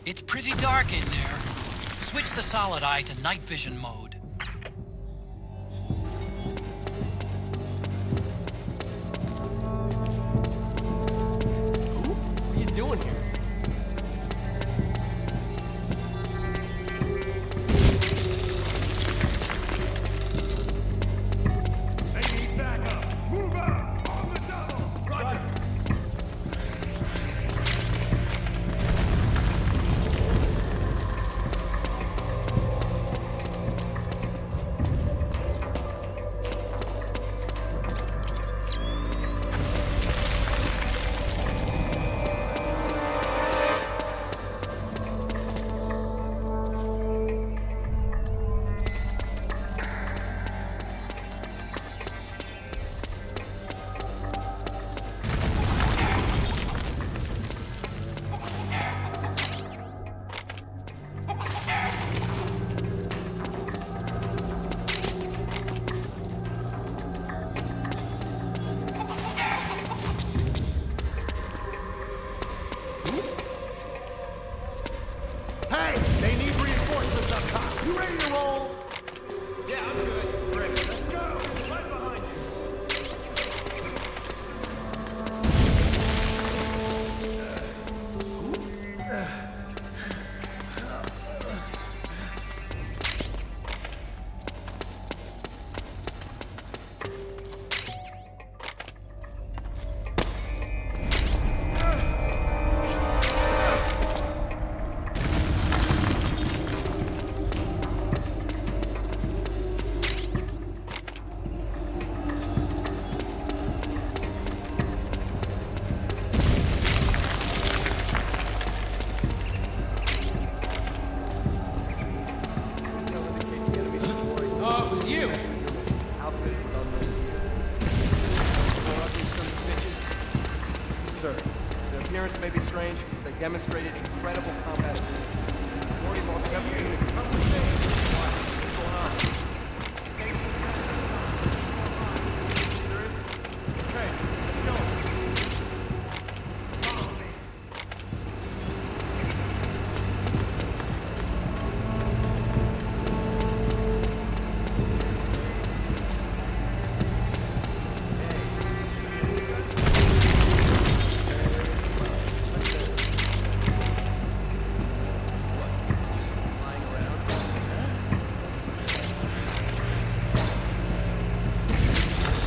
It's pretty dark in there. Switch the solid eye to night vision mode. What are you doing here? They need backup. Move out. On the double. Roger. Hey, they need reinforcements up top. You ready to roll? Yeah, I'm good. Great. Let's go. Right behind you. Oh, it was you! More ugly sons of bitches. Sir, their appearance may be strange, but they demonstrated incredible combat ability. We've already lost several units. What's going on? Okay, let's go. Follow me. Lying around.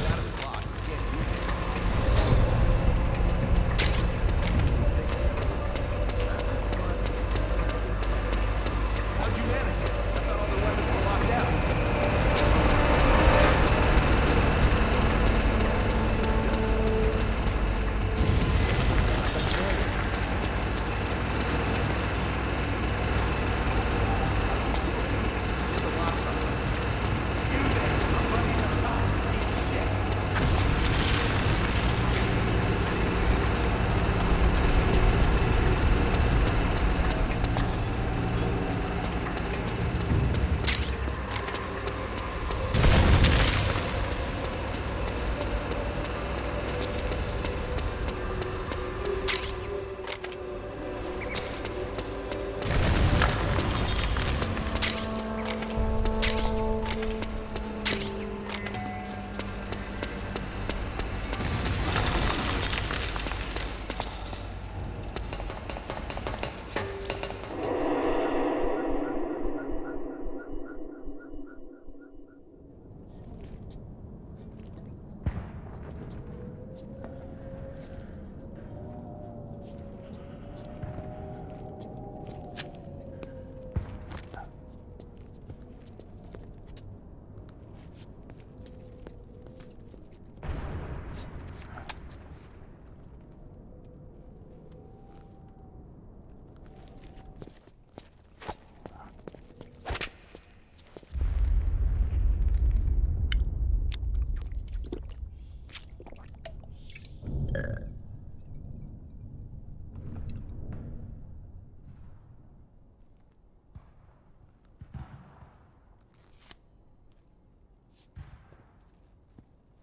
Out of the clock. You can't use it. How'd you manage it? I thought all the weapons were locked out. Get the locks on.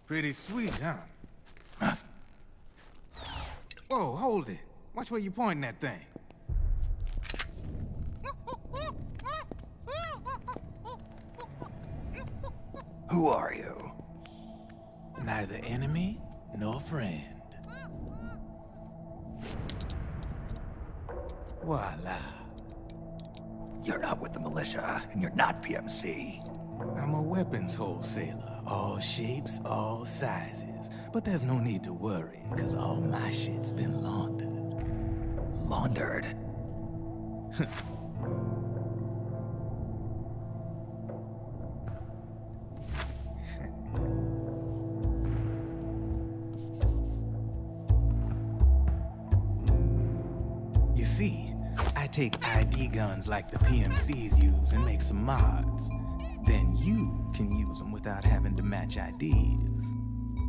Pretty sweet, huh? Whoa, hold it. Watch where you pointing that thing. Who are you? Neither enemy nor friend. Voila. You're not with the militia, and you're not PMC. I'm a weapons wholesaler. All shapes, all sizes. But there's no need to worry, because all my shit's been laundered. Laundered? You see, I take ID guns like the PMCs use and make some mods. Then you can use them without having to match IDs.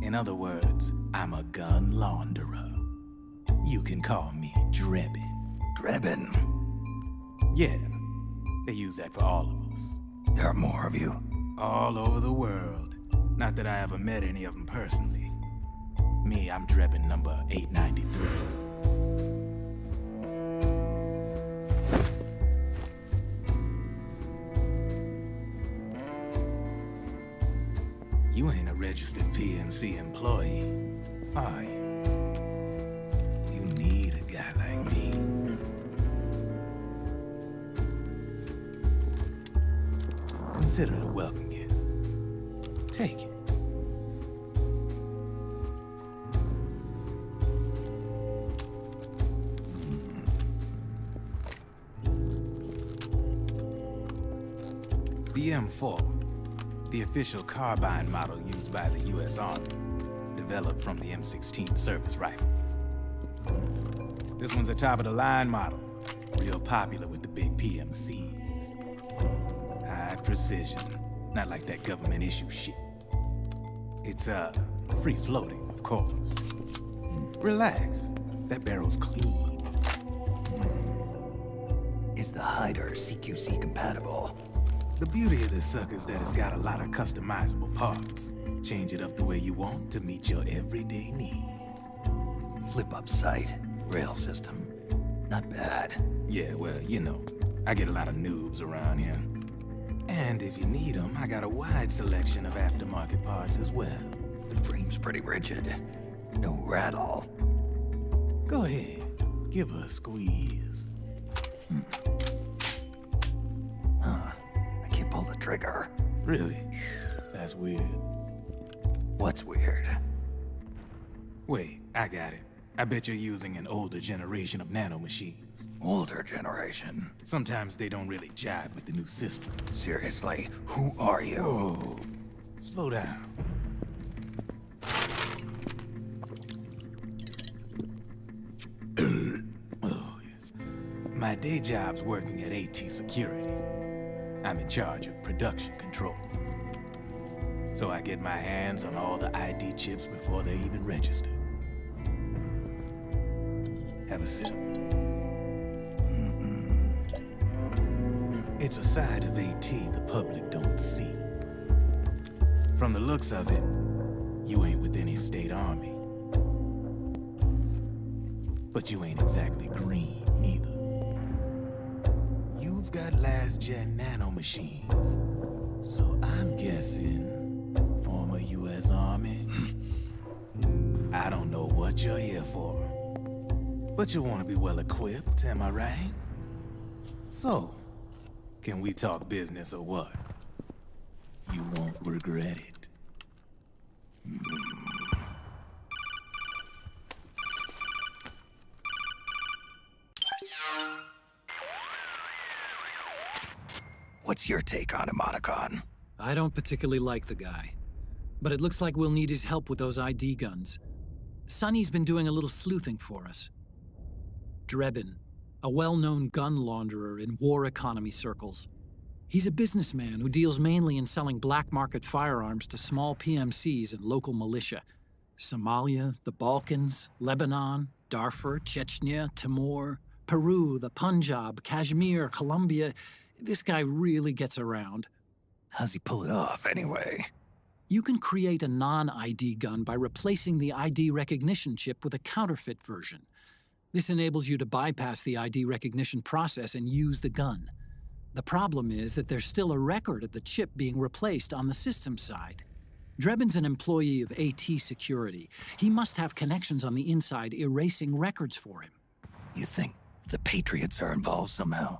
In other words, I'm a gun launderer. You can call me Drebin. Drebin? Yeah, they use that for all of us. There are more of you. All over the world. Not that I ever met any of them personally. Me, I'm Drebin number 893. You ain't a registered PMC employee, are you? You need a guy like me. Consider it a welcome gift. Take it. The M4. The official carbine model used by the U.S. Army, developed from the M16 service rifle. This one's a top-of-the-line model, real popular with the big PMCs. High precision, not like that government-issue shit. It's, free-floating, of course. Relax, that barrel's clean. Is the hider CQC compatible? The beauty of this sucker is that it's got a lot of customizable parts. Change it up the way you want to meet your everyday needs. Flip-up sight, rail system. Not bad. Yeah, well, you know, I get a lot of noobs around here. And if you need them, I got a wide selection of aftermarket parts as well. The frame's pretty rigid. No rattle. Go ahead, give her a squeeze. I can't pull the trigger. Really? That's weird. What's weird? Wait, I got it. I bet you're using an older generation of nanomachines. Older generation? Sometimes they don't really jive with the new system. Seriously, who are you? Whoa, slow down. Oh, yeah. My day job's working at AT Security. I'm in charge of production control. So I get my hands on all the ID chips before they even register. Have a sip. It's a side of AT the public don't see. From the looks of it, you ain't with any state army. But you ain't exactly green, neither. You've got last-gen nanomachines. So I'm guessing former U.S. Army. I don't know what you're here for. But you want to be well-equipped, am I right? So, can we talk business or what? You won't regret it. What's your take on Emoticon? I don't particularly like the guy, but it looks like we'll need his help with those ID guns. Sonny's been doing a little sleuthing for us. Drebin, a well-known gun launderer in war economy circles. He's a businessman who deals mainly in selling black market firearms to small PMCs and local militia. Somalia, the Balkans, Lebanon, Darfur, Chechnya, Timor, Peru, the Punjab, Kashmir, Colombia. This guy really gets around. How's he pull it off, anyway? You can create a non-ID gun by replacing the ID recognition chip with a counterfeit version. This enables you to bypass the ID recognition process and use the gun. The problem is that there's still a record of the chip being replaced on the system side. Drebin's an employee of AT Security. He must have connections on the inside erasing records for him. You think the Patriots are involved somehow?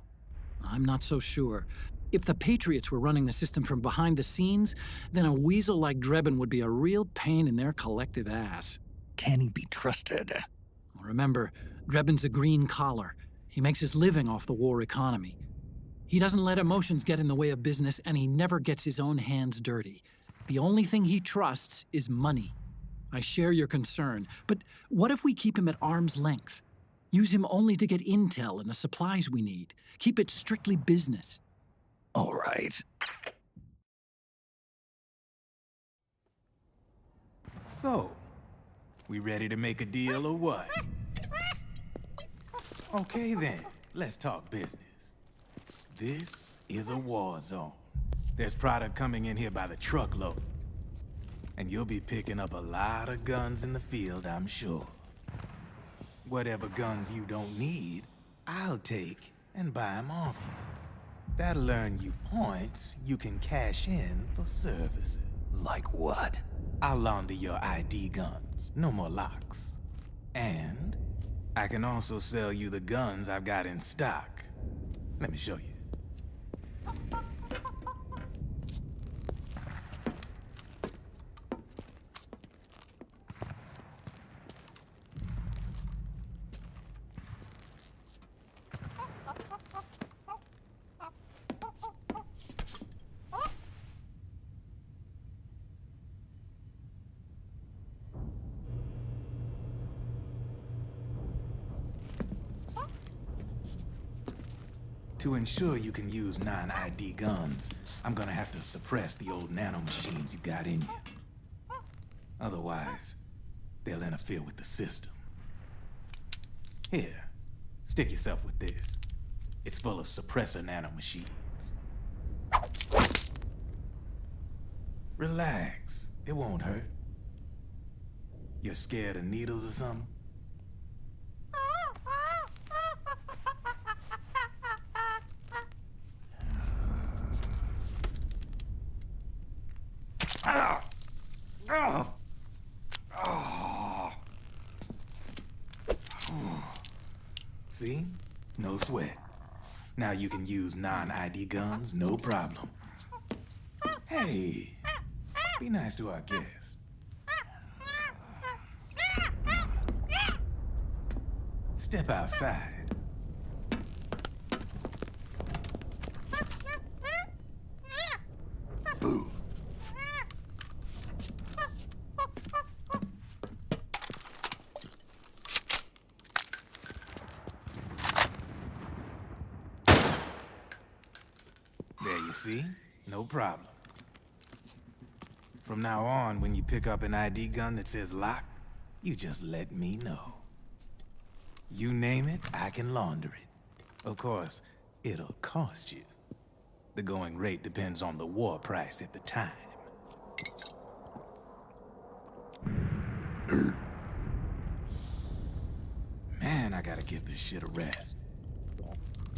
I'm not so sure. If the Patriots were running the system from behind the scenes, then a weasel like Drebin would be a real pain in their collective ass. Can he be trusted? Remember, Drebin's a green collar. He makes his living off the war economy. He doesn't let emotions get in the way of business, and he never gets his own hands dirty. The only thing he trusts is money. I share your concern, but what if we keep him at arm's length? Use him only to get intel and the supplies we need. Keep it strictly business. All right. So, we ready to make a deal or what? Okay then, let's talk business. This is a war zone. There's product coming in here by the truckload. And you'll be picking up a lot of guns in the field, I'm sure. Whatever guns you don't need, I'll take and buy them off you. That'll earn you points you can cash in for services. Like what? I'll launder your ID guns, no more locks. And I can also sell you the guns I've got in stock. Let me show you. To ensure you can use non-ID guns, I'm gonna have to suppress the old nanomachines you got in you. Otherwise, they'll interfere with the system. Here, stick yourself with this. It's full of suppressor nanomachines. Relax, it won't hurt. You're scared of needles or something? See? No sweat. Now you can use non-ID guns, no problem. Hey, be nice to our guest. Step outside. Boo. There you see? No problem. From now on, when you pick up an ID gun that says lock, you just let me know. You name it, I can launder it. Of course, it'll cost you. The going rate depends on the war price at the time. Man, I gotta give this shit a rest.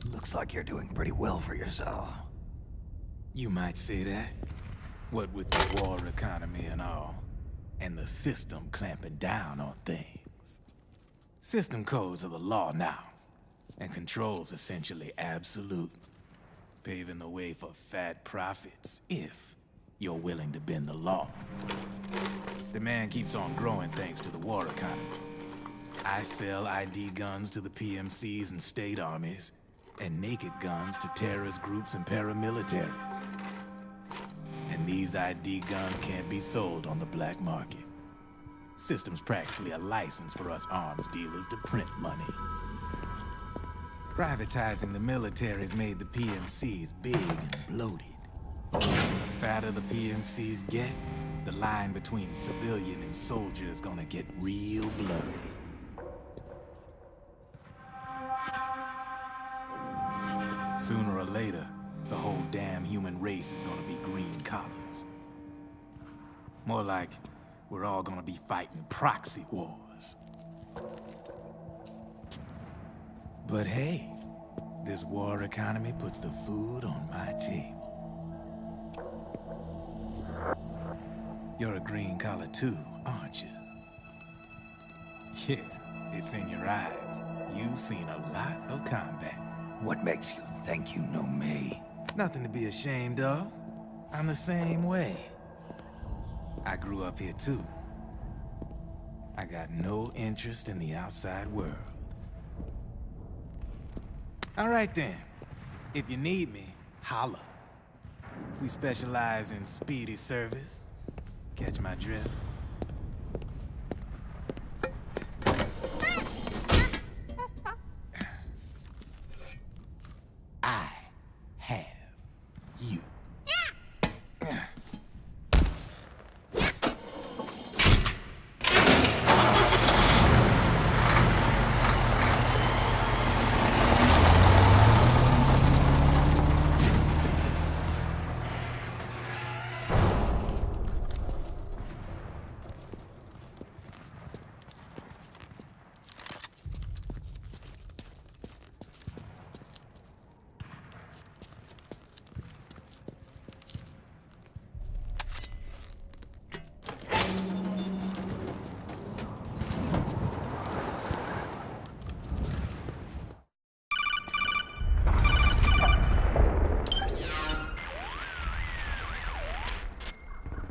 Looks like you're doing pretty well for yourself. You might say that. What with the war economy and all, and the system clamping down on things. System codes are the law now, and control's essentially absolute, paving the way for fat profits if you're willing to bend the law. Demand keeps on growing thanks to the war economy. I sell ID guns to the PMCs and state armies, and naked guns to terrorist groups and paramilitaries. And these ID guns can't be sold on the black market. System's practically a license for us arms dealers to print money. Privatizing the military's made the PMCs big and bloated. And the fatter the PMCs get, the line between civilian and soldier is gonna get real blurry. Sooner or later, the whole damn human race is gonna be green collars. More like we're all gonna be fighting proxy wars. But hey, this war economy puts the food on my table. You're a green collar too, aren't you? Yeah, it's in your eyes. You've seen a lot of combat. What makes you think you know me? Nothing to be ashamed of. I'm the same way. I grew up here too. I got no interest in the outside world. All right then. If you need me, holla. We specialize in speedy service. Catch my drift? I have you.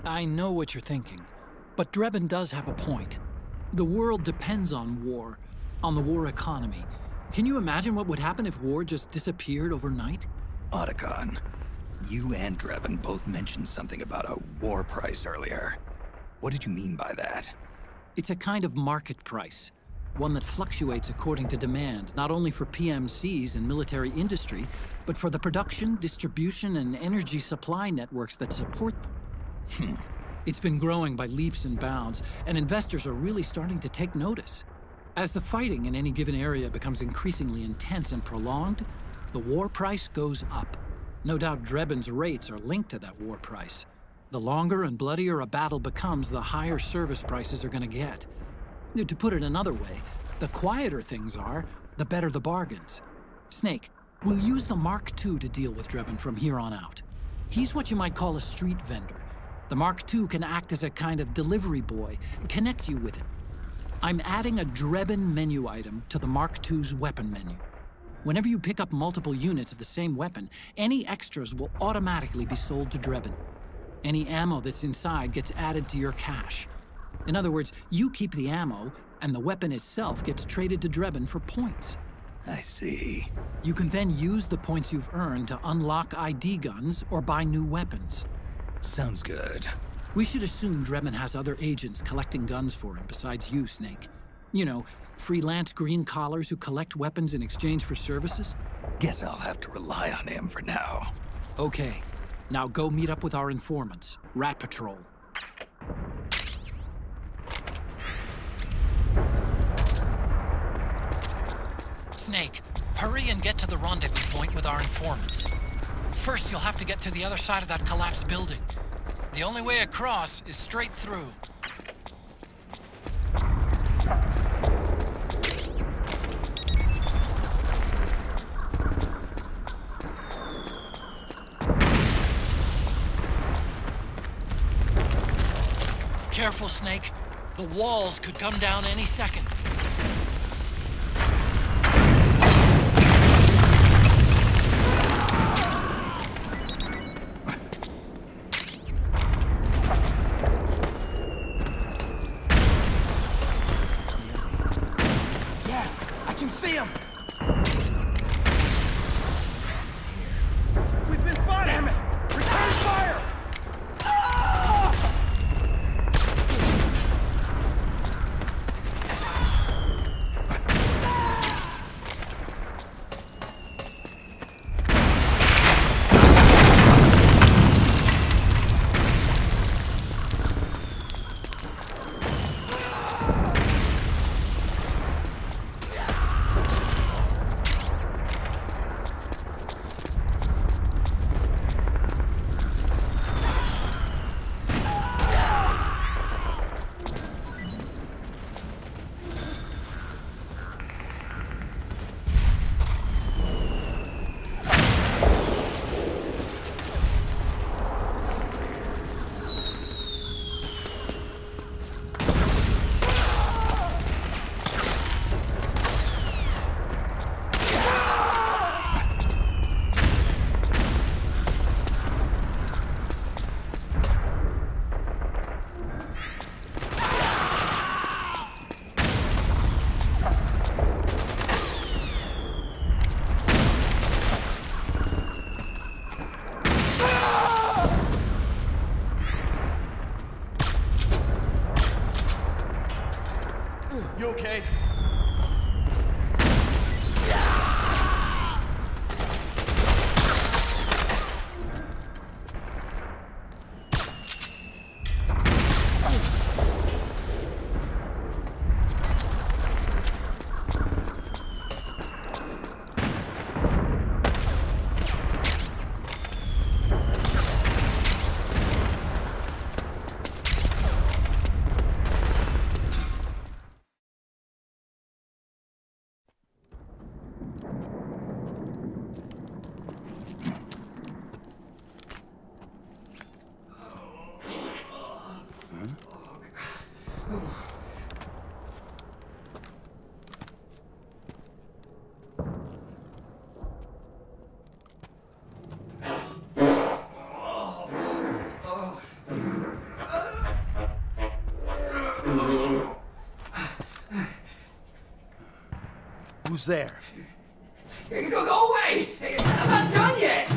I know what you're thinking, but Drebin does have a point. The world depends on war, on the war economy. Can you imagine what would happen if war just disappeared overnight? Otacon, you and Drebin both mentioned something about a war price earlier. What did you mean by that? It's a kind of market price, one that fluctuates according to demand, not only for PMCs and military industry, but for the production, distribution, and energy supply networks that support them. It's been growing by leaps and bounds, and investors are really starting to take notice. As the fighting in any given area becomes increasingly intense and prolonged, the war price goes up. No doubt Drebin's rates are linked to that war price. The longer and bloodier a battle becomes, the higher service prices are going to get. To put it another way, the quieter things are, the better the bargains. Snake, we'll use the Mark II to deal with Drebin from here on out. He's what you might call a street vendor. The Mark II can act as a kind of delivery boy, connect you with him. I'm adding a Drebin menu item to the Mark II's weapon menu. Whenever you pick up multiple units of the same weapon, any extras will automatically be sold to Drebin. Any ammo that's inside gets added to your cache. In other words, you keep the ammo, and the weapon itself gets traded to Drebin for points. I see. You can then use the points you've earned to unlock ID guns or buy new weapons. Sounds good. We should assume Drebin has other agents collecting guns for him besides you, Snake. You know, freelance green collars who collect weapons in exchange for services? Guess I'll have to rely on him for now. Okay, now go meet up with our informants, Rat Patrol. Snake, hurry and get to the rendezvous point with our informants. First, you'll have to get to the other side of that collapsed building. The only way across is straight through. Careful, Snake. The walls could come down any second. We've been spotted! Damn it! Return fire! Who's there? Go away! I'm not done yet!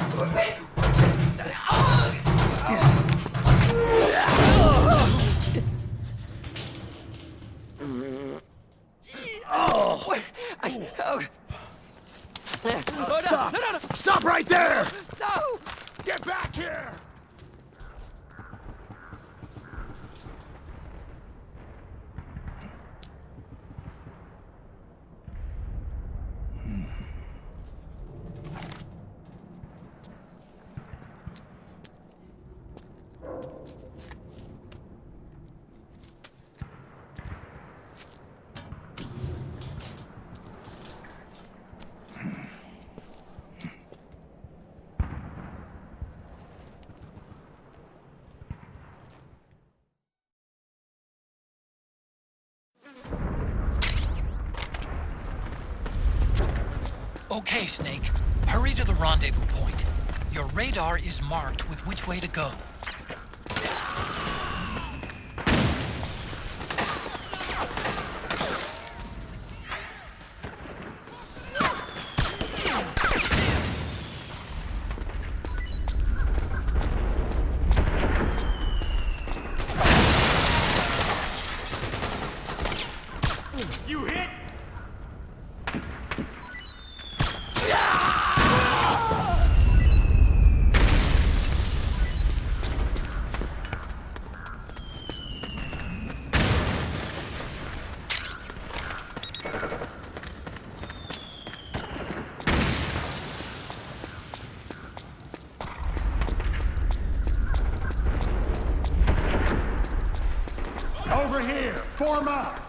Stop! Stop right there! No! Get back here! Okay, Snake. Hurry to the rendezvous point. Your radar is marked with which way to go. You hit? Over here! Form up!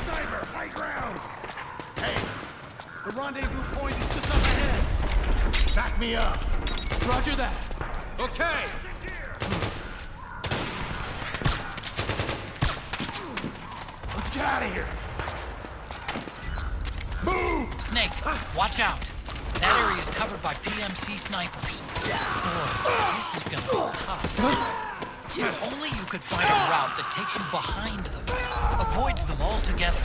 Sniper, high ground! Hey, the rendezvous point is just up ahead. Back me up. Roger that. Okay. Let's get out of here. Move! Snake, watch out. That area is covered by PMC snipers. Boy, this is gonna be tough. If only you could find a route that takes you behind them, avoids them altogether.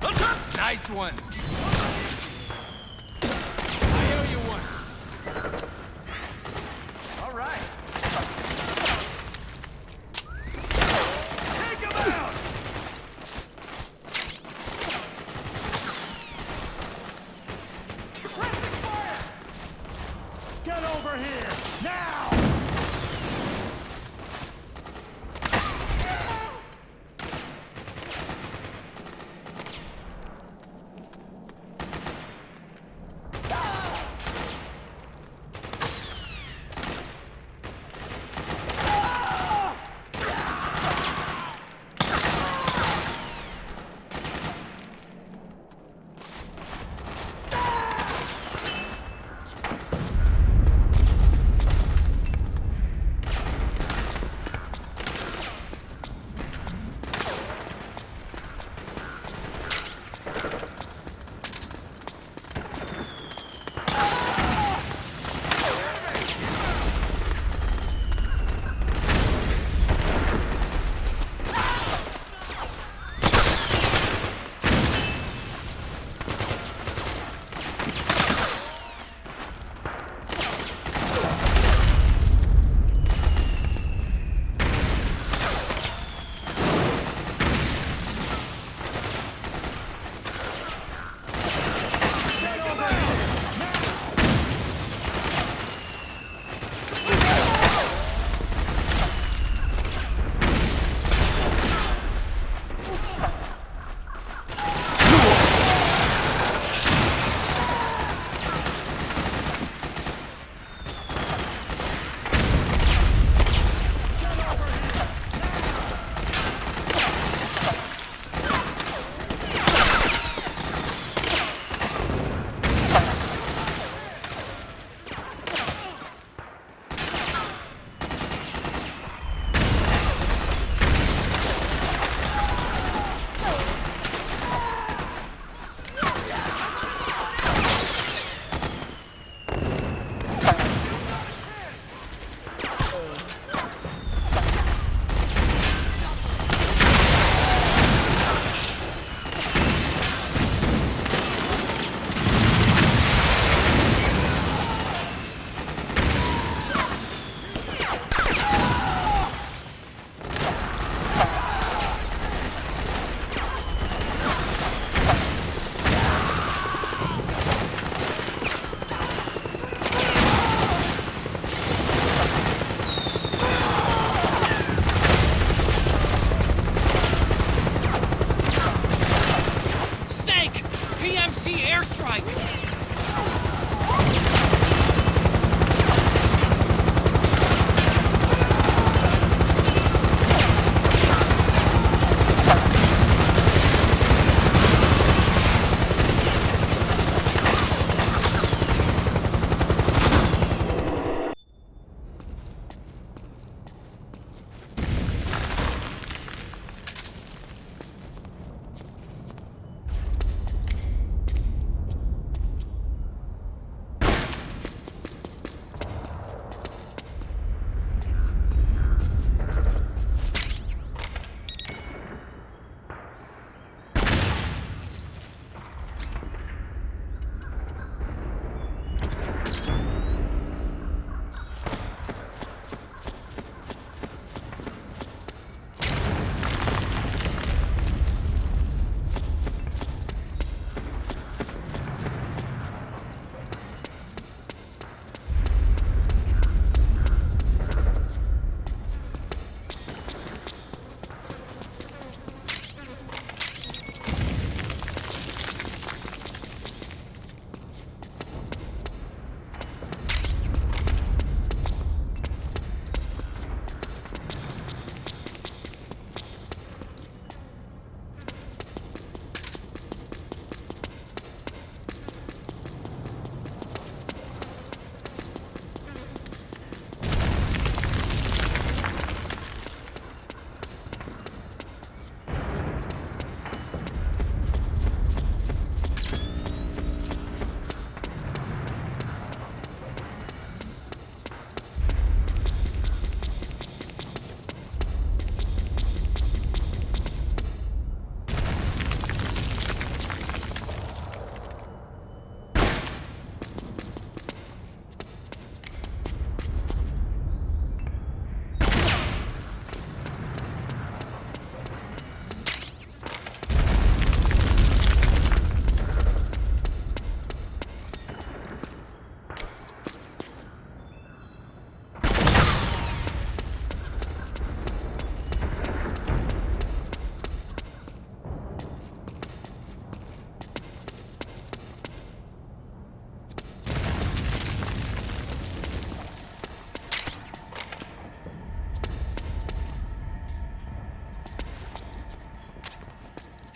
Nice one. I owe you one. All right. Take him out! Suppressing fire! Get over here, now!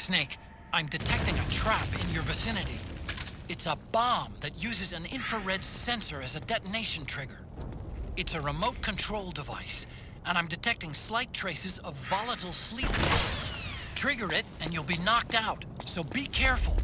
Snake, I'm detecting a trap in your vicinity. It's a bomb that uses an infrared sensor as a detonation trigger. It's a remote control device, and I'm detecting slight traces of volatile sleep gas. Trigger it, and you'll be knocked out, so be careful.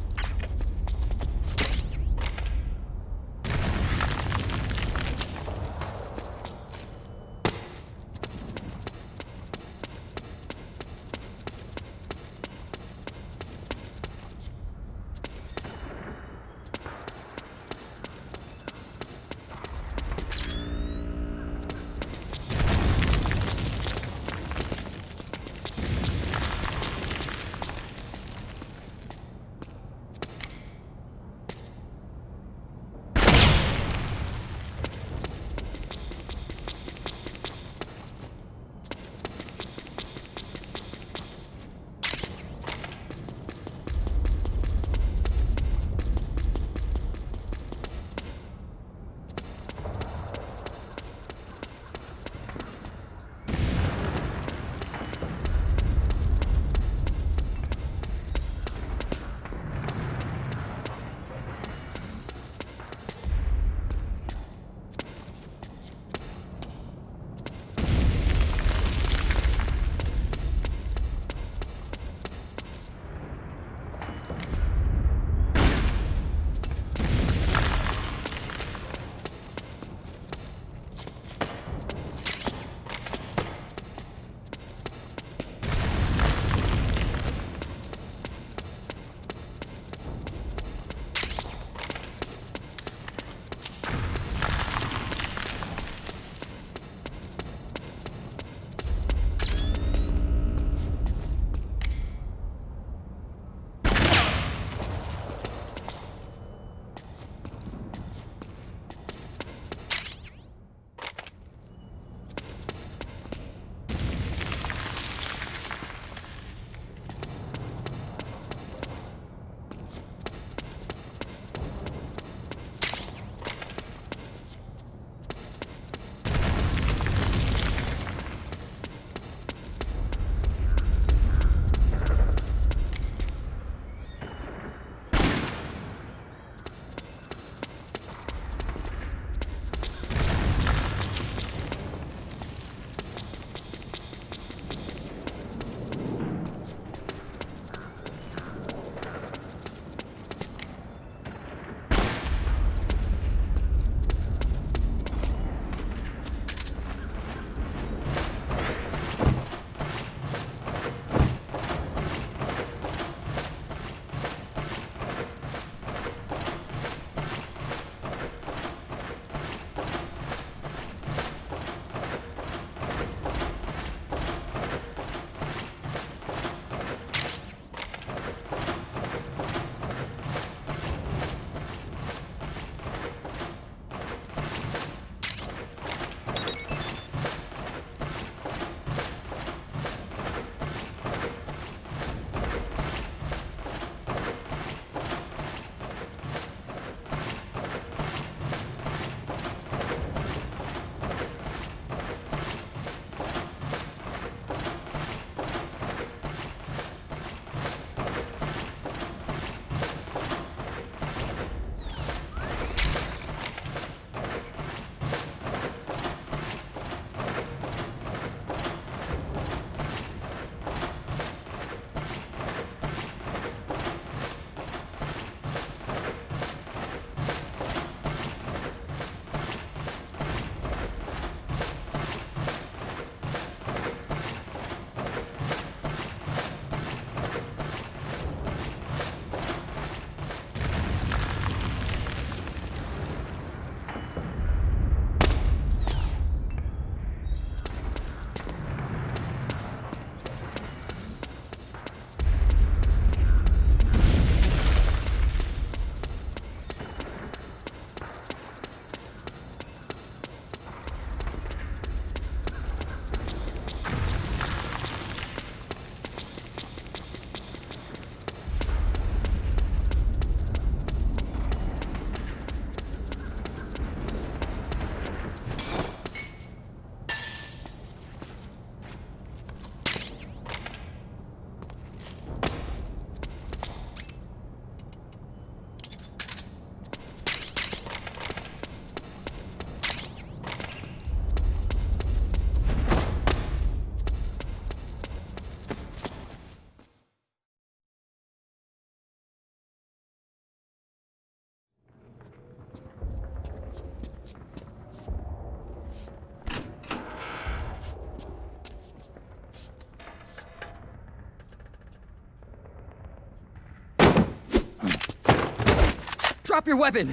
Drop your weapon!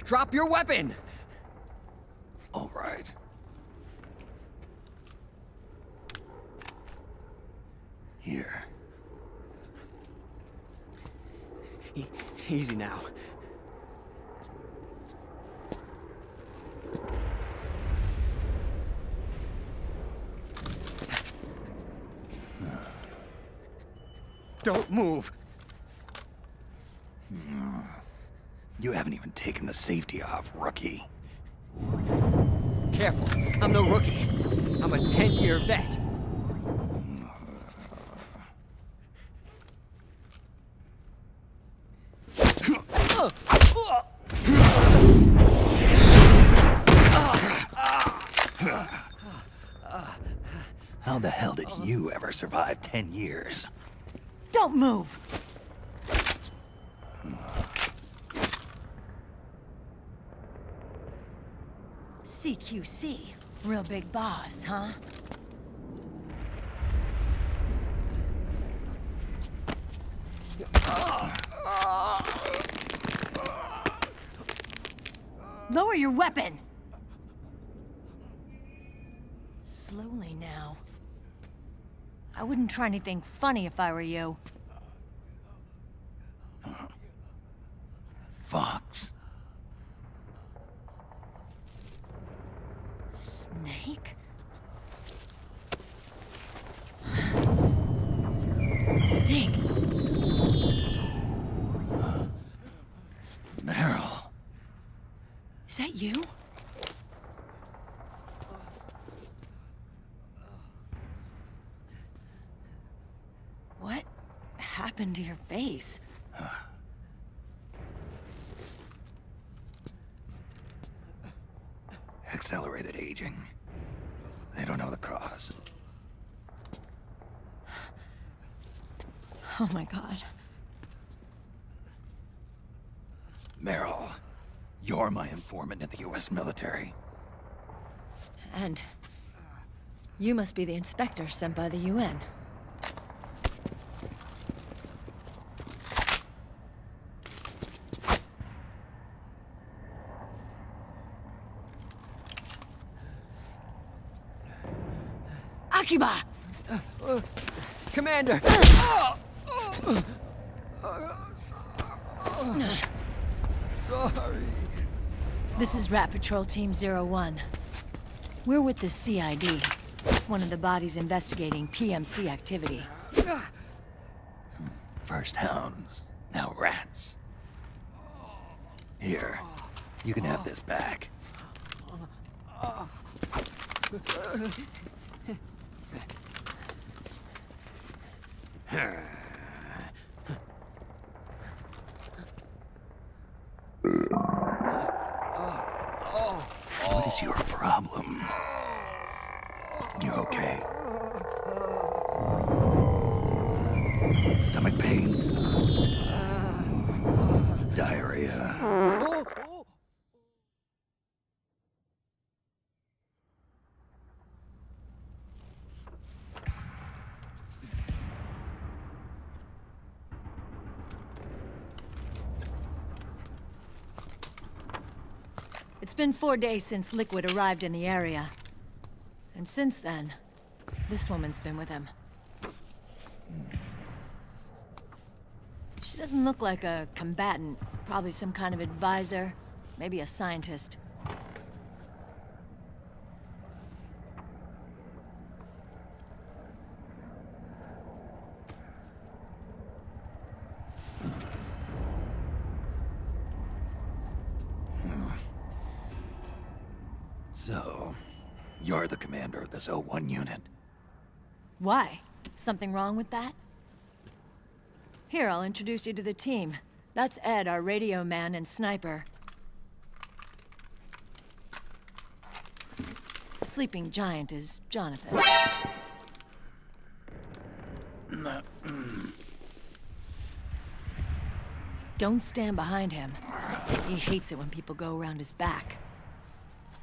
Drop your weapon! All right. Here. Easy now. Don't move. You haven't even taken the safety off, rookie. Careful, I'm no rookie. I'm a 10-year vet. How the hell did you ever survive 10 years? Don't move! CQC. Real big boss, huh? Lower your weapon! Slowly now. I wouldn't try anything funny if I were you. Fox. Snake? Snake? Meryl. Is that you? What happened to your face? Accelerated aging. They don't know the cause. Oh my god. Meryl, you're my informant in the US military. And you must be the inspector sent by the UN. Akiba! Commander! Sorry. This is Rat Patrol Team 01. We're with the CID, one of the bodies investigating PMC activity. First hounds, now rats. Here, you can have this back. What is your problem? You okay? Stomach pains? Diarrhea? It's been 4 days since Liquid arrived in the area. And since then, this woman's been with him. She doesn't look like a combatant. Probably some kind of advisor, maybe a scientist. So, you're the commander of this O1 unit. Why? Something wrong with that? Here, I'll introduce you to the team. That's Ed, our radio man and sniper. The sleeping giant is Jonathan. Don't stand behind him. He hates it when people go around his back.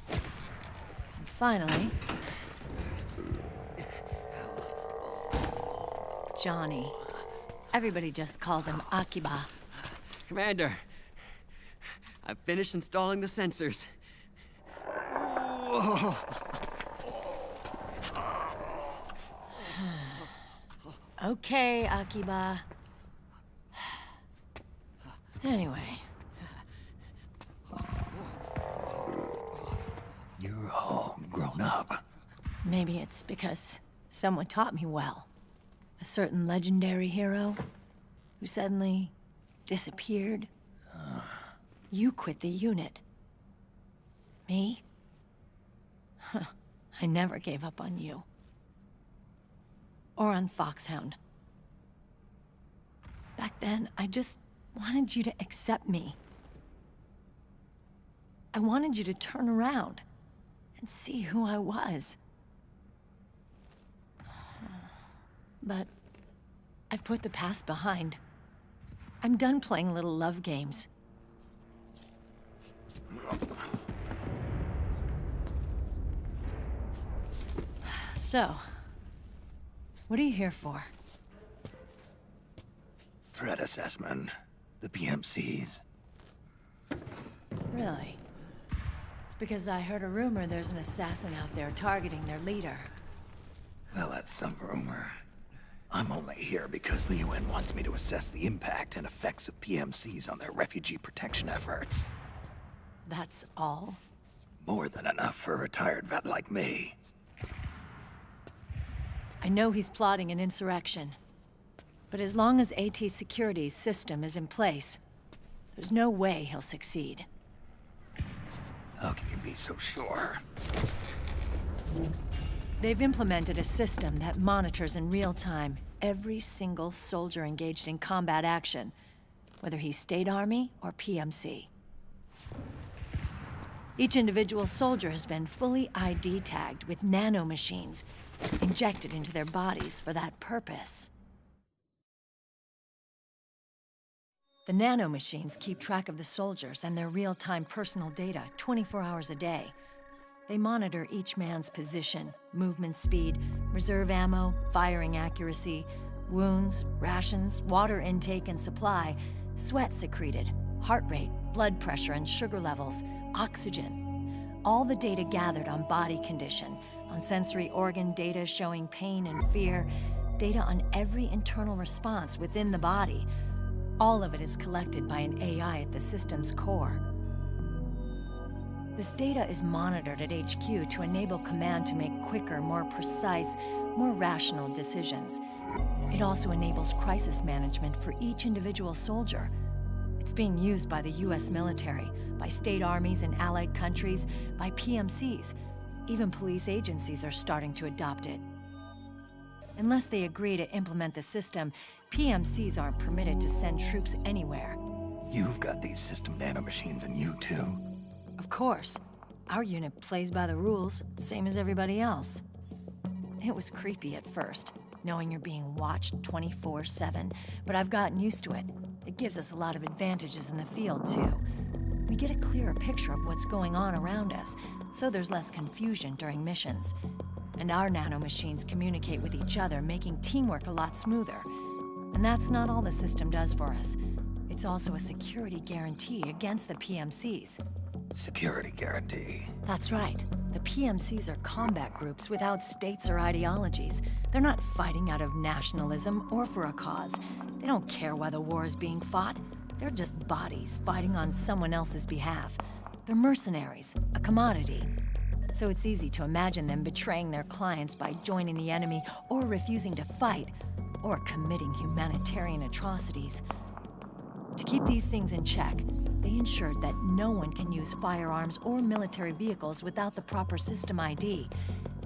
And finally... Johnny. Everybody just calls him Akiba. Commander, I've finished installing the sensors. Whoa. Okay, Akiba. Anyway. You're all grown up. Maybe it's because someone taught me well. A certain legendary hero who suddenly disappeared. You quit the unit. Me? I never gave up on you. Or on Foxhound. Back then, I just wanted you to accept me. I wanted you to turn around and see who I was. But I've put the past behind. I'm done playing little love games. So, what are you here for? Threat assessment. The PMCs. Really? Because I heard a rumor there's an assassin out there targeting their leader. Well, that's some rumor. I'm only here because the UN wants me to assess the impact and effects of PMCs on their refugee protection efforts. That's all? More than enough for a retired vet like me. I know he's plotting an insurrection. But as long as AT Security's system is in place, there's no way he'll succeed. How can you be so sure? They've implemented a system that monitors in real time every single soldier engaged in combat action, whether he's State Army or PMC. Each individual soldier has been fully ID tagged with nanomachines injected into their bodies for that purpose. The nanomachines keep track of the soldiers and their real-time personal data 24 hours a day. They monitor each man's position, movement speed, reserve ammo, firing accuracy, wounds, rations, water intake and supply, sweat secreted, heart rate, blood pressure and sugar levels, oxygen. All the data gathered on body condition, on sensory organ data showing pain and fear, data on every internal response within the body. All of it is collected by an AI at the system's core. This data is monitored at HQ to enable command to make quicker, more precise, more rational decisions. It also enables crisis management for each individual soldier. It's being used by the US military, by state armies in allied countries, by PMCs. Even police agencies are starting to adopt it. Unless they agree to implement the system, PMCs aren't permitted to send troops anywhere. You've got these system nanomachines in you too. Of course. Our unit plays by the rules, same as everybody else. It was creepy at first, knowing you're being watched 24/7, but I've gotten used to it. It gives us a lot of advantages in the field, too. We get a clearer picture of what's going on around us, so there's less confusion during missions. And our nanomachines communicate with each other, making teamwork a lot smoother. And that's not all the system does for us. It's also a security guarantee against the PMCs. Security guarantee. That's right. The PMCs are combat groups without states or ideologies. They're not fighting out of nationalism or for a cause. They don't care why the war is being fought. They're just bodies fighting on someone else's behalf. They're mercenaries, a commodity. So it's easy to imagine them betraying their clients by joining the enemy or refusing to fight, or committing humanitarian atrocities. To keep these things in check, they ensured that no one can use firearms or military vehicles without the proper system ID.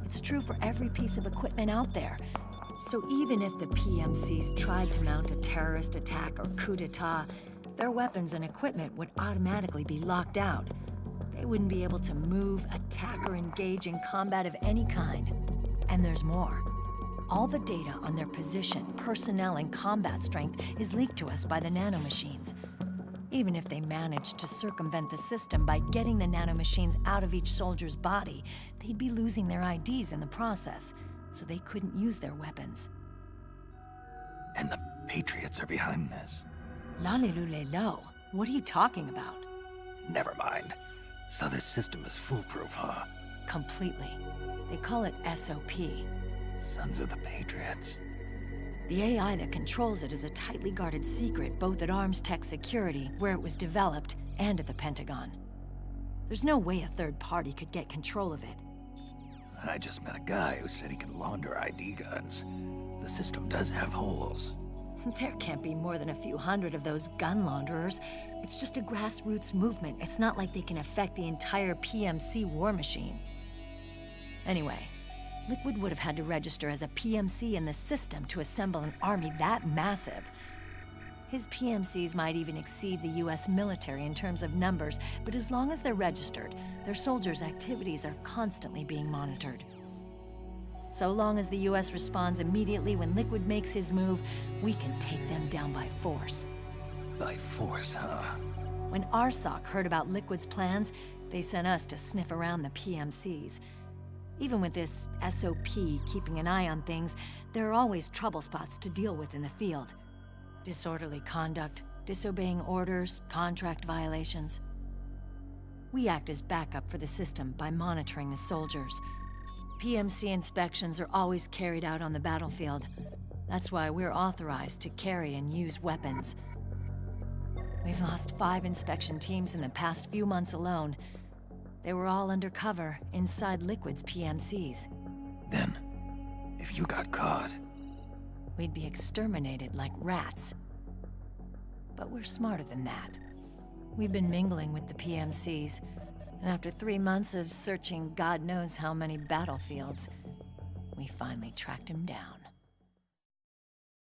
It's true for every piece of equipment out there. So even if the PMCs tried to mount a terrorist attack or coup d'etat, their weapons and equipment would automatically be locked out. They wouldn't be able to move, attack, or engage in combat of any kind. And there's more. All the data on their position, personnel, and combat strength is leaked to us by the nanomachines. Even if they managed to circumvent the system by getting the nanomachines out of each soldier's body, they'd be losing their IDs in the process, so they couldn't use their weapons. And the Patriots are behind this. Lalilulelo, what are you talking about? Never mind. So this system is foolproof, huh? Completely. They call it SOP. Sons of the Patriots. The AI that controls it is a tightly guarded secret both at Arms Tech Security, where it was developed, and at the Pentagon. There's no way a third party could get control of it. I just met a guy who said he can launder ID guns. The system does have holes. There can't be more than a few hundred of those gun launderers. It's just a grassroots movement. It's not like they can affect the entire PMC war machine. Anyway, Liquid would have had to register as a PMC in the system to assemble an army that massive. His PMCs might even exceed the US military in terms of numbers, but as long as they're registered, their soldiers' activities are constantly being monitored. So long as the US responds immediately when Liquid makes his move, we can take them down by force. By force, huh? When RSOC heard about Liquid's plans, they sent us to sniff around the PMCs. Even with this SOP keeping an eye on things, there are always trouble spots to deal with in the field. Disorderly conduct, disobeying orders, contract violations. We act as backup for the system by monitoring the soldiers. PMC inspections are always carried out on the battlefield. That's why we're authorized to carry and use weapons. We've lost 5 inspection teams in the past few months alone. They were all undercover inside Liquid's PMCs. Then, if you got caught... We'd be exterminated like rats. But we're smarter than that. We've been mingling with the PMCs, and after 3 months of searching God knows how many battlefields, we finally tracked him down.